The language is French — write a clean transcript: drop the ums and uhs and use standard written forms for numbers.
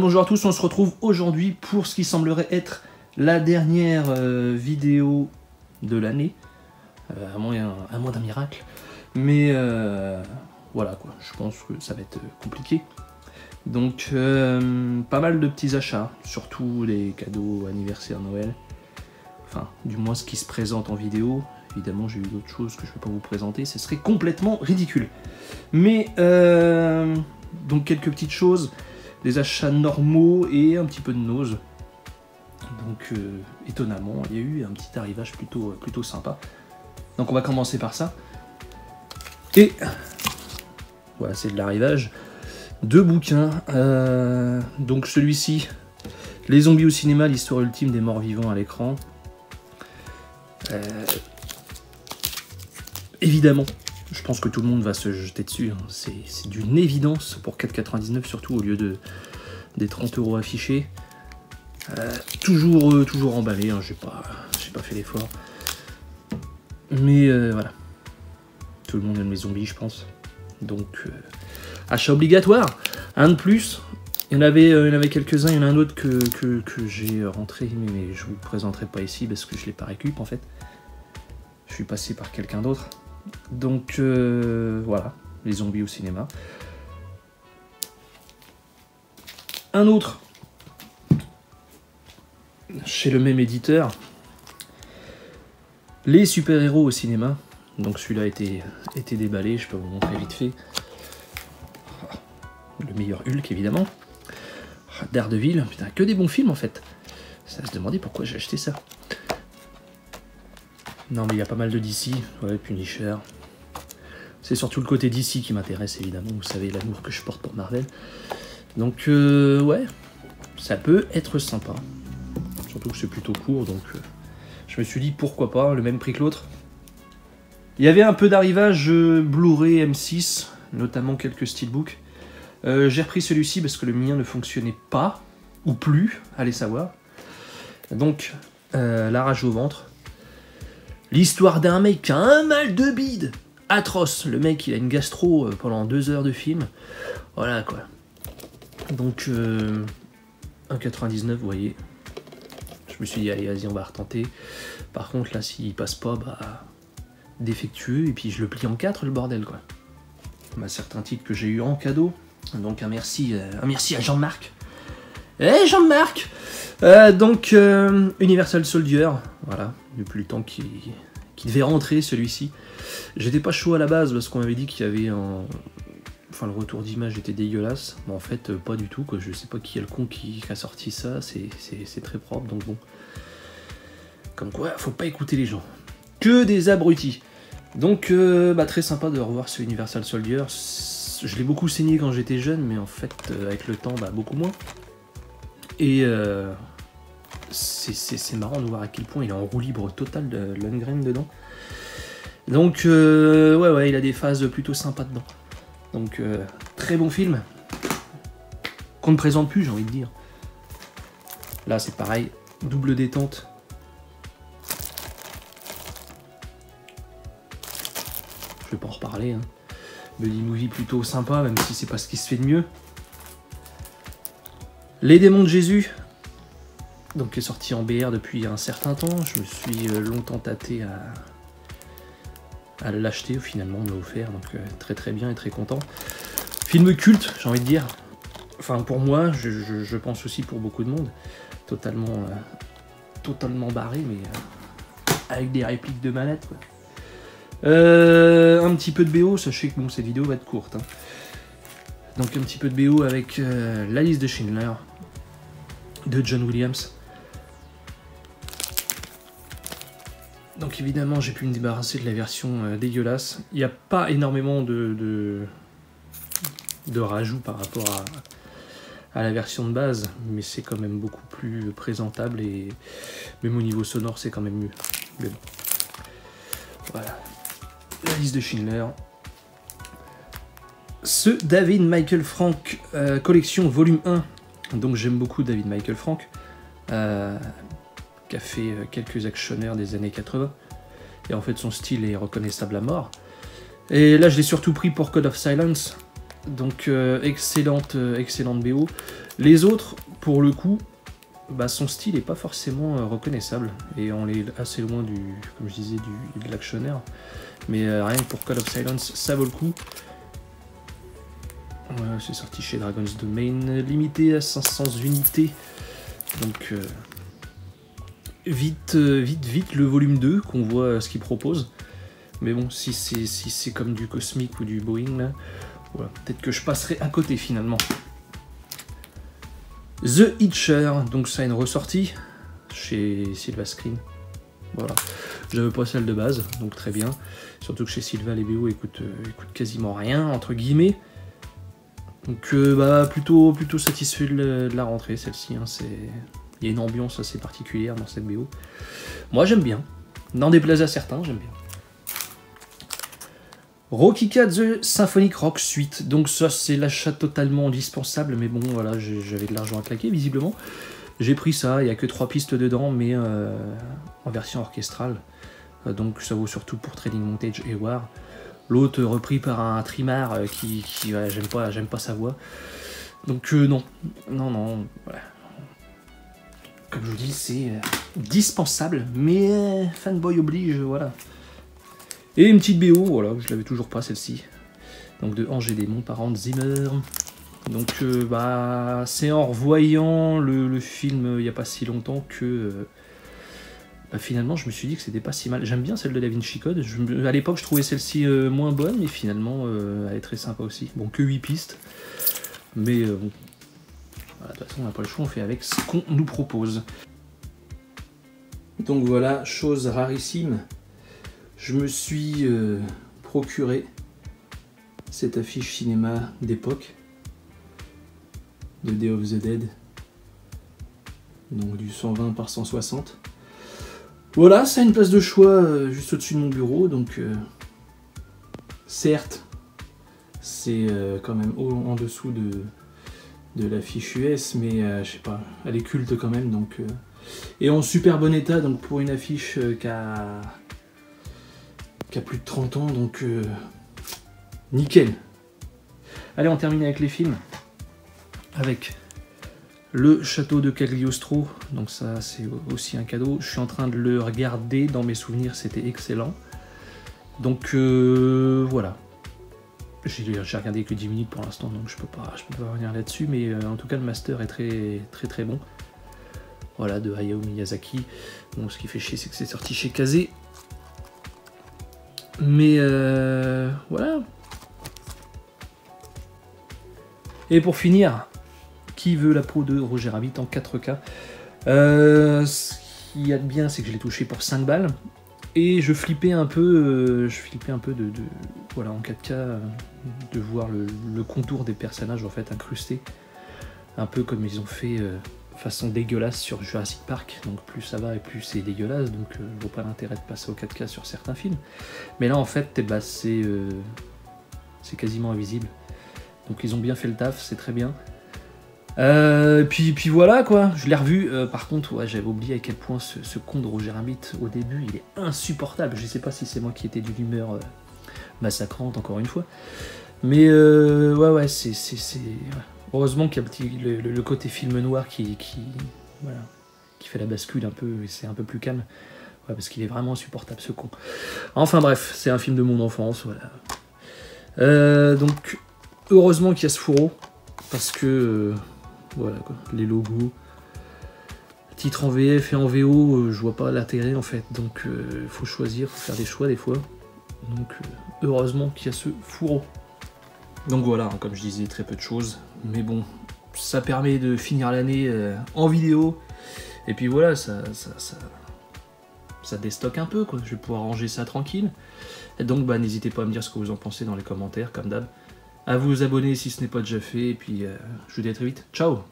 bonjour à tous, on se retrouve aujourd'hui pour ce qui semblerait être la dernière vidéo de l'année, à moins d'un miracle, mais voilà quoi, je pense que ça va être compliqué. Donc pas mal de petits achats, surtout les cadeaux anniversaire Noël, enfin du moins ce qui se présente en vidéo. Évidemment j'ai eu d'autres choses que je ne vais pas vous présenter, ce serait complètement ridicule. Mais donc quelques petites choses, des achats normaux et un petit peu de nausées. Donc étonnamment, il y a eu un petit arrivage plutôt sympa. Donc on va commencer par ça. Et voilà, c'est de l'arrivage. Deux bouquins. Donc celui-ci, Les zombies au cinéma, l'histoire ultime des morts vivants à l'écran. Évidemment, je pense que tout le monde va se jeter dessus. Hein. C'est d'une évidence pour 4,99 surtout au lieu des 30 € affichés. Toujours emballé, hein. J'ai pas fait l'effort. Mais voilà. Tout le monde aime les zombies, je pense. Donc, achat obligatoire. Un de plus. Il y en avait quelques-uns. Il y en a un autre que j'ai rentré, mais je vous le présenterai pas ici parce que je l'ai pas récup en fait. Je suis passé par quelqu'un d'autre. Donc voilà, les zombies au cinéma. Un autre, chez le même éditeur, les super-héros au cinéma. Donc celui-là a été déballé, je peux vous montrer vite fait. Le meilleur Hulk évidemment. Daredevil, putain, que des bons films en fait. Ça se demandait pourquoi j'ai acheté ça. Non mais il y a pas mal de DC, ouais, Punisher. C'est surtout le côté DC qui m'intéresse évidemment, vous savez l'amour que je porte pour Marvel. Donc ouais, ça peut être sympa. Surtout que c'est plutôt court, donc je me suis dit pourquoi pas, le même prix que l'autre. Il y avait un peu d'arrivage Blu-ray M6, notamment quelques steelbooks. J'ai repris celui-ci parce que le mien ne fonctionnait pas, ou plus, allez savoir. Donc, la rage au ventre. L'histoire d'un mec qui a un mal de bide atroce. Le mec, il a une gastro pendant 2 heures de film. Voilà, quoi. Donc, 1,99, vous voyez. Je me suis dit, allez, vas-y, on va retenter. Par contre, là, s'il passe pas, bah, défectueux. Et puis, je le plie en 4, le bordel, quoi. Bah, certains titres que j'ai eu en cadeau. Donc, un merci à Jean-Marc. Eh, Jean-Marc! Donc, Universal Soldier, voilà, depuis le temps qui devait rentrer celui-ci. J'étais pas chaud à la base parce qu'on m'avait dit qu'il y avait un... Enfin, le retour d'image était dégueulasse, mais en fait, pas du tout, quoi. Je sais pas qui est le con qui a sorti ça, c'est très propre, donc bon. Comme quoi, faut pas écouter les gens. Que des abrutis. Donc, bah, très sympa de revoir ce Universal Soldier. Je l'ai beaucoup saigné quand j'étais jeune, mais en fait, avec le temps, bah, beaucoup moins. Et c'est marrant de voir à quel point il est en roue libre total de Lundgren dedans. Donc ouais, il a des phases plutôt sympas dedans. Donc très bon film. Qu'on ne présente plus, j'ai envie de dire. Là c'est pareil, double détente. Je vais pas en reparler. Hein. Buddy movie plutôt sympa, même si c'est pas ce qui se fait de mieux. Les démons de Jésus, donc qui est sorti en BR depuis un certain temps. Je me suis longtemps tâté à l'acheter, finalement on me l'a offert, donc très bien et très content. Film culte, j'ai envie de dire. Enfin pour moi, je pense aussi pour beaucoup de monde. Totalement barré, mais avec des répliques de malade, quoi. Un petit peu de BO, sachez que bon, cette vidéo va être courte. Hein. Donc un petit peu de BO avec la liste de Schindler de John Williams. Donc évidemment j'ai pu me débarrasser de la version dégueulasse. Il n'y a pas énormément de rajouts par rapport à la version de base, mais c'est quand même beaucoup plus présentable et même au niveau sonore c'est quand même mieux. Mais bon. Voilà. La liste de Schindler. Ce David Michael Frank collection volume 1. Donc j'aime beaucoup David Michael Frank, qui a fait quelques actionneurs des années 80. Et en fait son style est reconnaissable à mort. Et là je l'ai surtout pris pour Code of Silence. Donc excellente BO. Les autres, pour le coup, bah, son style est pas forcément reconnaissable, et on est assez loin du, comme je disais, de l'actionnaire. Mais rien que pour Call of Silence, ça vaut le coup. Voilà, c'est sorti chez Dragon's Domain, limité à 500 unités. Donc vite le volume 2, qu'on voit ce qu'il propose. Mais bon, si c'est comme du Cosmic ou du Boeing, là, voilà, peut-être que je passerai à côté finalement. The Hitcher, donc ça a une ressortie chez Silva Screen. Voilà, j'avais pas celle de base, donc très bien. Surtout que chez Silva, les BO écoutent quasiment rien, entre guillemets. Donc bah, plutôt satisfait de la rentrée, celle-ci. Hein, il y a une ambiance assez particulière dans cette BO. Moi j'aime bien, n'en déplaise à certains, j'aime bien. Rocky IV The Symphonic Rock Suite, donc ça c'est l'achat totalement indispensable, mais bon voilà, j'avais de l'argent à claquer visiblement. J'ai pris ça, il n'y a que 3 pistes dedans, mais en version orchestrale, donc ça vaut surtout pour Trading Montage et War. L'autre repris par un trimar qui ouais, j'aime pas sa voix. Donc non, voilà. Comme je vous dis, c'est dispensable, mais fanboy oblige, voilà. Et une petite BO, voilà, je l'avais toujours pas celle-ci. Donc de Angers Démon par Hans Zimmer. Donc bah c'est en revoyant le film il n'y a pas si longtemps que bah, finalement je me suis dit que c'était pas si mal. J'aime bien celle de Da Vinci Code. À l'époque je trouvais celle-ci moins bonne, mais finalement elle est très sympa aussi. Bon, que 8 pistes. Mais bon. Voilà, de toute façon on n'a pas le choix, on fait avec ce qu'on nous propose. Donc voilà, chose rarissime. Je me suis procuré cette affiche cinéma d'époque de Day of the Dead, donc du 120 par 160. Voilà, ça a une place de choix juste au-dessus de mon bureau, donc certes, c'est quand même en dessous de l'affiche US, mais je sais pas, elle est culte quand même, donc et en super bon état, donc pour une affiche qui a plus de 30 ans, donc nickel. Allez, on termine avec les films, avec le château de Cagliostro, donc ça c'est aussi un cadeau. Je suis en train de le regarder, dans mes souvenirs c'était excellent, donc voilà. J'ai regardé que 10 minutes pour l'instant, donc je peux pas revenir là-dessus, mais en tout cas le master est très bon. Voilà, de Hayao Miyazaki. Bon, ce qui fait chier, c'est que c'est sorti chez Kazé. Mais voilà. Et pour finir, qui veut la peau de Roger Rabbit en 4K? Ce qu'il y a de bien, c'est que je l'ai touché pour 5 balles. Et je flippais un peu, de voilà, en 4K, de voir le contour des personnages en fait incrustés. Un peu comme ils ont fait façon dégueulasse sur Jurassic Park, donc plus ça va et plus c'est dégueulasse, donc je vois pas l'intérêt de passer au 4K sur certains films. Mais là en fait, bah, c'est quasiment invisible. Donc ils ont bien fait le taf, c'est très bien. Puis voilà quoi, je l'ai revu. Par contre, ouais, j'avais oublié à quel point ce con de Roger Rabbit au début, il est insupportable. Je sais pas si c'est moi qui étais d'une humeur massacrante encore une fois. Mais ouais, c'est ouais. Heureusement qu'il y a le côté film noir qui fait la bascule un peu, et c'est un peu plus calme. Ouais, parce qu'il est vraiment insupportable ce con. Enfin bref, c'est un film de mon enfance, voilà. Donc, heureusement qu'il y a ce fourreau, parce que, voilà quoi, les logos, titre en VF et en VO, je vois pas l'intérêt en fait, donc faut choisir, faut faire des choix des fois. Donc, heureusement qu'il y a ce fourreau. Donc voilà, hein, comme je disais, très peu de choses, mais bon, ça permet de finir l'année en vidéo, et puis voilà, ça déstocke un peu, quoi. Je vais pouvoir ranger ça tranquille. Et donc bah, n'hésitez pas à me dire ce que vous en pensez dans les commentaires, comme d'hab. À vous abonner si ce n'est pas déjà fait, et puis je vous dis à très vite. Ciao!